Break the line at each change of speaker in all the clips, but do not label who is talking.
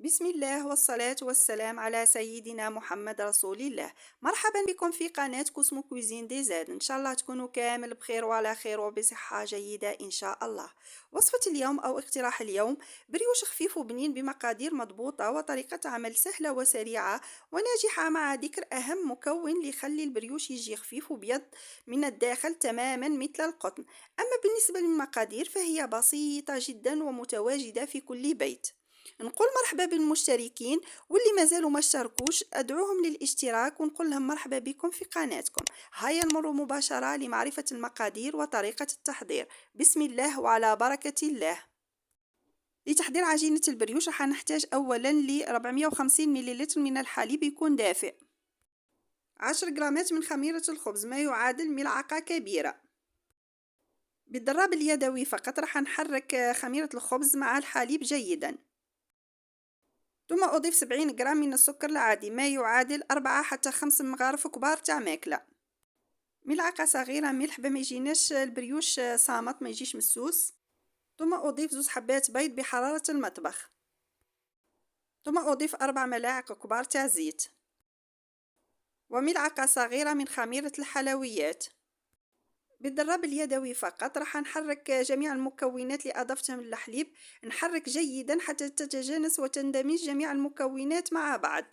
بسم الله والصلاة والسلام على سيدنا محمد رسول الله. مرحبا بكم في قناة كوسمو كويزين دي زاد. إن شاء الله تكونوا كامل بخير وعلى خير وبصحة جيدة إن شاء الله. وصفة اليوم أو اقتراح اليوم: بريوش خفيف وبنين بمقادير مضبوطة وطريقة عمل سهلة وسريعة وناجحة، مع ذكر أهم مكون ليخلي البريوش يجي خفيف وبيض من الداخل تماما مثل القطن. أما بالنسبة للمقادير فهي بسيطة جدا ومتواجدة في كل بيت. نقول مرحبا بالمشتركين، واللي ما زالوا ما اشتركوش ادعوهم للاشتراك ونقول لهم مرحبا بكم في قناتكم. هيا نمر مباشرة لمعرفة المقادير وطريقة التحضير. بسم الله وعلى بركة الله. لتحضير عجينة البريوش راح نحتاج اولا ل 450 ملل من الحليب يكون دافئ، 10 جرامات من خميرة الخبز ما يعادل ملعقة كبيرة. بالضراب اليدوي فقط راح نحرك خميرة الخبز مع الحليب جيدا، ثم أضيف 70 جرام من السكر العادي ما يعادل 4 حتى 5 مغارف كبار تاع ماكلة، ملعقة صغيرة ملح بما يجيناش البريوش صامت ما يجيش مسوس، ثم أضيف 2 حبات بيض بحرارة المطبخ، ثم أضيف 4 ملاعق كبار تاع زيت، وملعقة صغيرة من خميرة الحلويات. بالضراب اليدوي فقط راح نحرك جميع المكونات اللي أضفتهم للحليب، نحرك جيدا حتى تتجانس وتندمج جميع المكونات مع بعض.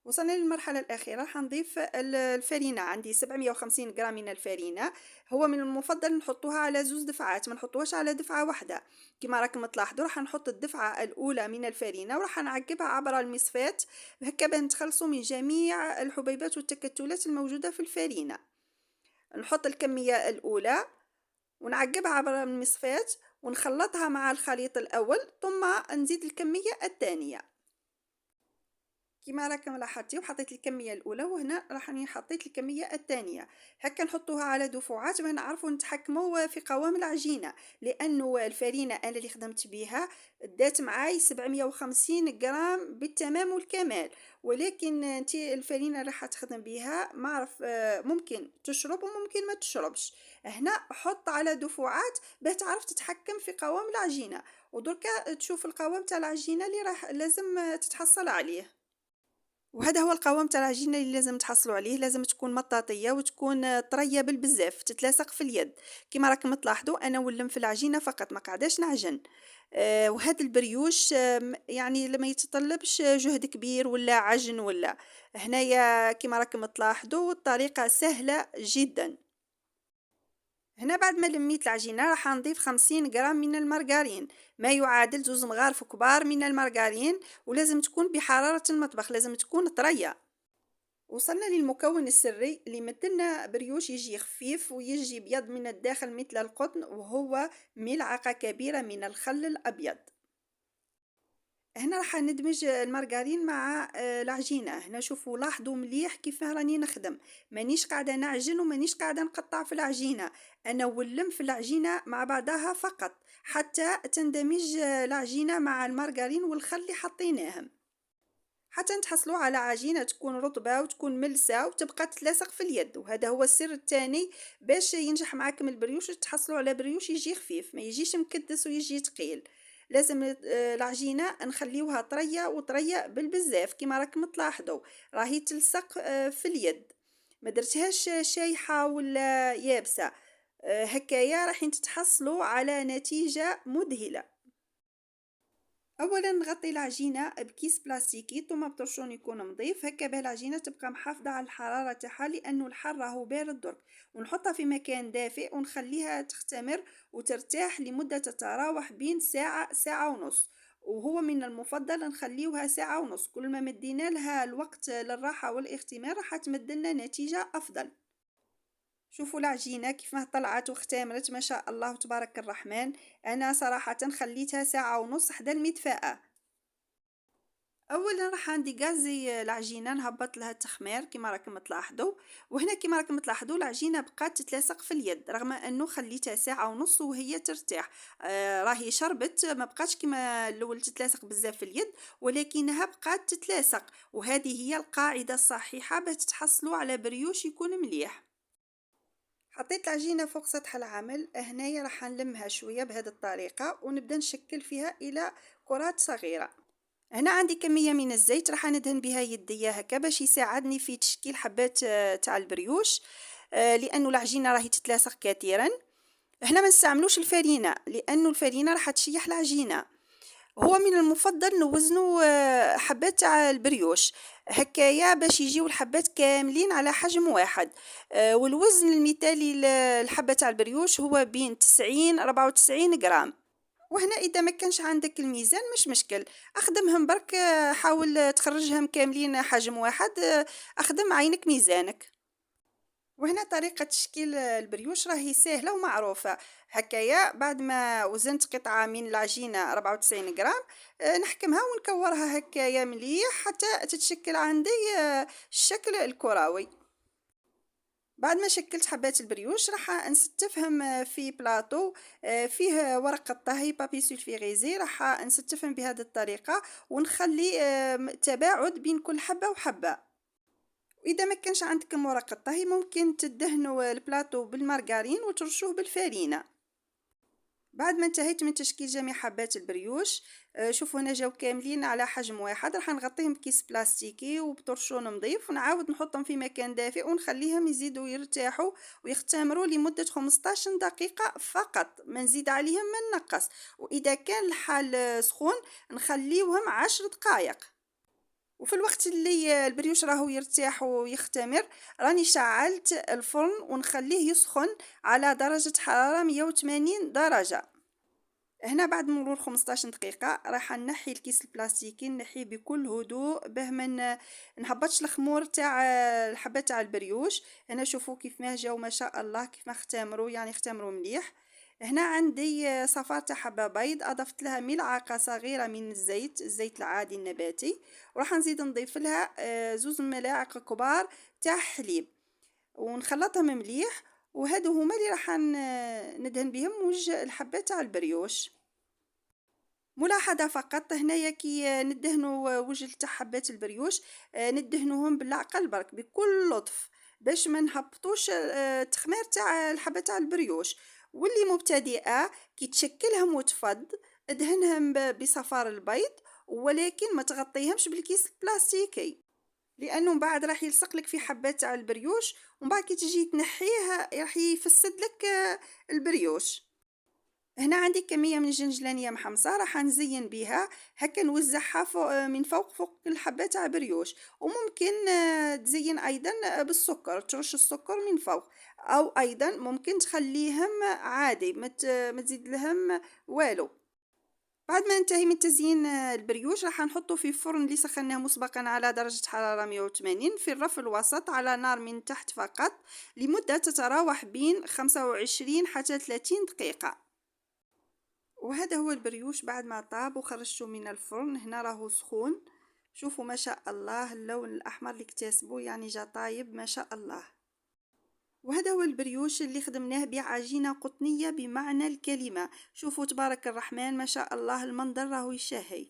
وصلنا للمرحلة الأخيرة، راح نضيف الفرينة. عندي 750 جرام من الفرينة، هو من المفضل نحطوها على 2 دفعات، ما نحطوهاش على دفعة واحدة. كما راكم تلاحظوا راح نحط الدفعة الأولى من الفرينة وراح نعقبها عبر المصفاة هكا باه نتخلصوا من جميع الحبيبات والتكتلات الموجودة في الفرينة. نحط الكمية الأولى ونعقبها عبر المصفاة ونخلطها مع الخليط الأول، ثم نزيد الكمية الثانية. كما راكم لاحظتوا حطيت الكميه الاولى وهنا راح حطيت الكميه الثانيه، هكا نحطوها على دفعات باش نعرفوا نتحكموا في قوام العجينه، لانه الفرينه انا اللي خدمت بها دات معاي 750 غرام بالتمام والكمال، ولكن انت الفرينه راح تخدم بها ما عرف ممكن تشرب وممكن ما تشربش. هنا حط على دفعات باش تعرف تتحكم في قوام العجينه، ودركا تشوف القوام تاع العجينه اللي راح لازم تتحصل عليه. وهذا هو القوام تاع العجينه اللي لازم تحصلوا عليه، لازم تكون مطاطيه وتكون طريه بالبزاف تتلاصق في اليد. كما راكم تلاحظوا انا ولم في العجينه فقط ما قعداش نعجن. وهذا البريوش يعني لما يتطلبش جهد كبير ولا عجن ولا. هنايا كما راكم تلاحظوا الطريقه سهله جدا. هنا بعد ما لميت العجينة راح نضيف 50 جرام من المارغرين ما يعادل 2 مغارف كبار من المارغرين، ولازم تكون بحرارة المطبخ، لازم تكون طرية. وصلنا للمكون السري اللي يمدلنا بريوش يجي خفيف ويجي بيض من الداخل مثل القطن، وهو ملعقة كبيرة من الخل الأبيض. هنا راح ندمج المارغرين مع العجينه. هنا شوفوا لاحظوا مليح كيف راني نخدم، مانيش قاعده نعجن ومانيش قاعده نقطع في العجينه، انا ولم في العجينه مع بعضها فقط حتى تندمج العجينه مع المارغرين والخل اللي حطيناهم، حتى نتحصلوا على عجينه تكون رطبه وتكون ملسه وتبقى تتلاصق في اليد. وهذا هو السر الثاني باش ينجح معاكم البريوش، تحصلوا على بريوش يجي خفيف ما يجيش مكدس ويجي ثقيل. لازم العجينه نخليوها طريه وطريه بالبزاف كما راكم تلاحظوا راهي تلصق في اليد، ما درتهاش شايحه ولا يابسه. هكايا راح تتحصلوا على نتيجه مذهله. اولا نغطي العجينه بكيس بلاستيكي ثم بطرشون يكون نظيف هكا باه العجينه تبقى محافظه على الحراره تاعها، لانه الحر راهو بارد درك. ونحطها في مكان دافئ ونخليها تختمر وترتاح لمده تتراوح بين ساعه ساعه ونص، وهو من المفضل نخليوها ساعه ونص. كل ما مدينا لها الوقت للراحه والاختمار راح تمدلنا نتيجه افضل. شوفوا العجينة كيف ما طلعت واختمرت ما شاء الله تبارك الرحمن. أنا صراحة خليتها ساعة ونص حدا المدفأة. اولا راح نديغازي العجينه نهبط لها التخمير كما راكم تلاحظوا، وهنا كما راكم تلاحظوا العجينه بقات تتلاصق في اليد رغم انه خليتها ساعه ونص وهي ترتاح. راهي شربت ما بقاتش كما الاول تتلاصق بزاف في اليد، ولكنها بقات تتلاصق، وهذه هي القاعده الصحيحه باش تحصلوا على بريوش يكون مليح. حطيت العجينه فوق سطح العمل، هنايا راح نلمها شويه بهذه الطريقه ونبدا نشكل فيها الى كرات صغيره. هنا عندي كمية من الزيت راح ندهن بها يديا هكا باش يساعدني في تشكيل حبات تاع البريوش، لأنه العجينة راهي تتلاصق كثيرا. هنا ما نستعملوش الفرينة لأنه الفرينة راح تشيح العجينة. هو من المفضل نوزنوا حبات تاع البريوش هكايا باش يجيو الحبات كاملين على حجم واحد. والوزن المثالي للحبة تاع البريوش هو بين 90 94 غرام. وهنا اذا ما كانش عندك الميزان مش مشكل، اخدمهم برك، حاول تخرجهم كاملين حجم واحد، اخدم عينك ميزانك. وهنا طريقة تشكيل البريوش راهي سهلة ومعروفة. هكايا بعد ما وزنت قطعة من العجينة 94 غرام، نحكمها ونكورها هكايا مليح حتى تتشكل عندي الشكل الكروي. بعد ما شكلت حبات البريوش راح نستفهم في بلاطو فيه ورقة طهي بابي سولفيغيزي، راح نستفهم بهذه الطريقة ونخلي تباعد بين كل حبة وحبة. وإذا ما كانش عندكم ورقة طهي ممكن تدهنوا البلاطو بالمارغرين وترشوه بالفارينة. بعد ما انتهيت من تشكيل جميع حبات البريوش، شوفوا هنا جاو كاملين على حجم واحد، راح نغطيهم بكيس بلاستيكي وبطرشون نظيف ونعاود نحطهم في مكان دافئ ونخليهم يزيدوا يرتاحوا ويختمروا لمدة 15 دقيقة فقط، ما نزيد عليهم ما نقص. وإذا كان الحال سخون نخليوهم 10 دقائق. وفي الوقت اللي البريوش راهو يرتاح ويختمر راني شعلت الفرن ونخليه يسخن على درجة حرارة 180 درجة. هنا بعد مرور 15 دقيقة راح نحي الكيس البلاستيكي، نحيه بكل هدوء به من نهبطش الخمور تاع الحبات تاع البريوش. هنا شوفوا كيف ما جاو ما شاء الله، كيف ما اختمروا، يعني اختمروا مليح. هنا عندي صفار تاع حبة بيض، اضفت لها ملعقة صغيرة من الزيت العادي النباتي، وراح نزيد نضيف لها 2 ملاعق كبار تاع حليب ونخلطهم مليح. وهادو هما اللي راح ندهن بهم وجه الحبات تاع البريوش. ملاحظة فقط هنايا كي ندهنوا وجه تاع حبات البريوش، ندهنوهم بالعقل برك بكل لطف باش ما نهبطوش التخمير تاع الحبات تاع البريوش. واللي مبتدئة كي تشكلهم وتفض ادهنهم بصفار البيض، ولكن ما تغطيهمش بالكيس البلاستيكي لانه بعد راح يلصق لك في حبات تاع البريوش، ومن بعد كي تجي تنحيه راح يفسد لك البريوش. هنا عندي كمية من الجنجلانية محمصة راح نزين بها هكا، نوزعها فوق من فوق الحبات تاع بريوش. وممكن تزين ايضا بالسكر، ترش السكر من فوق، او ايضا ممكن تخليهم عادي ما تزيد لهم والو. بعد ما ننتهي من تزيين البريوش راح نحطه في فرن اللي سخناه مسبقا على درجة حرارة 180 في الرف الوسط على نار من تحت فقط لمدة تتراوح بين 25 حتى 30 دقيقة. وهذا هو البريوش بعد ما طاب وخرجته من الفرن. هنا راهو سخون، شوفوا ما شاء الله اللون الأحمر اللي اكتسبه، يعني جا طايب ما شاء الله. وهذا هو البريوش اللي خدمناه بعجينة قطنية بمعنى الكلمة. شوفوا تبارك الرحمن ما شاء الله، المنظر راهو يشهي.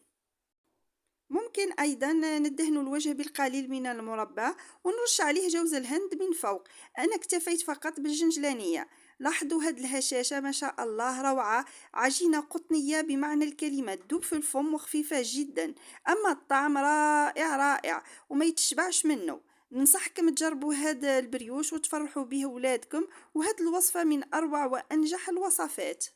ممكن ايضا ندهن الوجه بالقليل من المربى ونرش عليه جوز الهند من فوق. انا اكتفيت فقط بالجنجلانية. لاحظوا هاد الهشاشة ما شاء الله روعة، عجينة قطنية بمعنى الكلمة، تذوب في الفم وخفيفة جدا، اما الطعم رائع رائع وما يتشبعش منه. ننصحكم تجربوا هذا البريوش وتفرحوا به ولادكم، وهاد الوصفة من اروع وانجح الوصفات.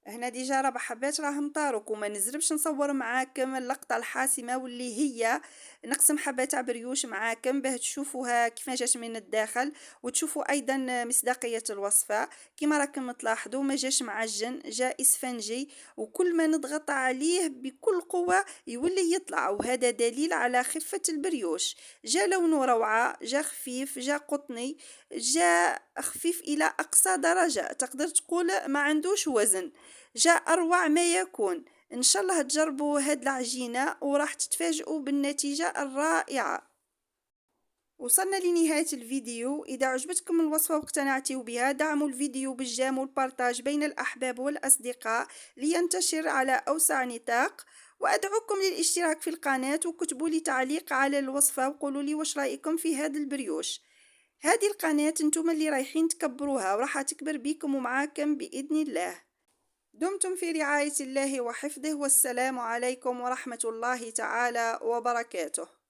هنا ديجا 4 حبات راهم طاروك، وما نزربش نصور معاكم اللقطة الحاسمة واللي هي نقسم حبة تاع بريوش معاكم باه تشوفوها كيف ما جاش من الداخل، وتشوفوا ايضا مصداقية الوصفة. كما راكم تلاحظوا ما جاش معجن، جاء اسفنجي، وكل ما نضغط عليه بكل قوة يولي يطلع، وهذا دليل على خفة البريوش. جاء لونه روعة، جاء خفيف، جاء قطني، جاء خفيف الى اقصى درجة، تقدر تقول ما عندوش وزن، جاء أروع ما يكون. إن شاء الله تجربوا هاد العجينة وراح تتفاجئوا بالنتيجة الرائعة. وصلنا لنهاية الفيديو. إذا عجبتكم الوصفة واقتنعتوا بها دعموا الفيديو بالجيم والبارتاج بين الأحباب والأصدقاء لينتشر على أوسع نطاق. وأدعوكم للاشتراك في القناة وكتبوا لي تعليق على الوصفة وقولوا لي واش رأيكم في هذا البريوش. هذه القناة انتم اللي رايحين تكبروها وراح تكبر بيكم ومعاكم بإذن الله. دمتم في رعاية الله وحفظه، والسلام عليكم ورحمة الله تعالى وبركاته.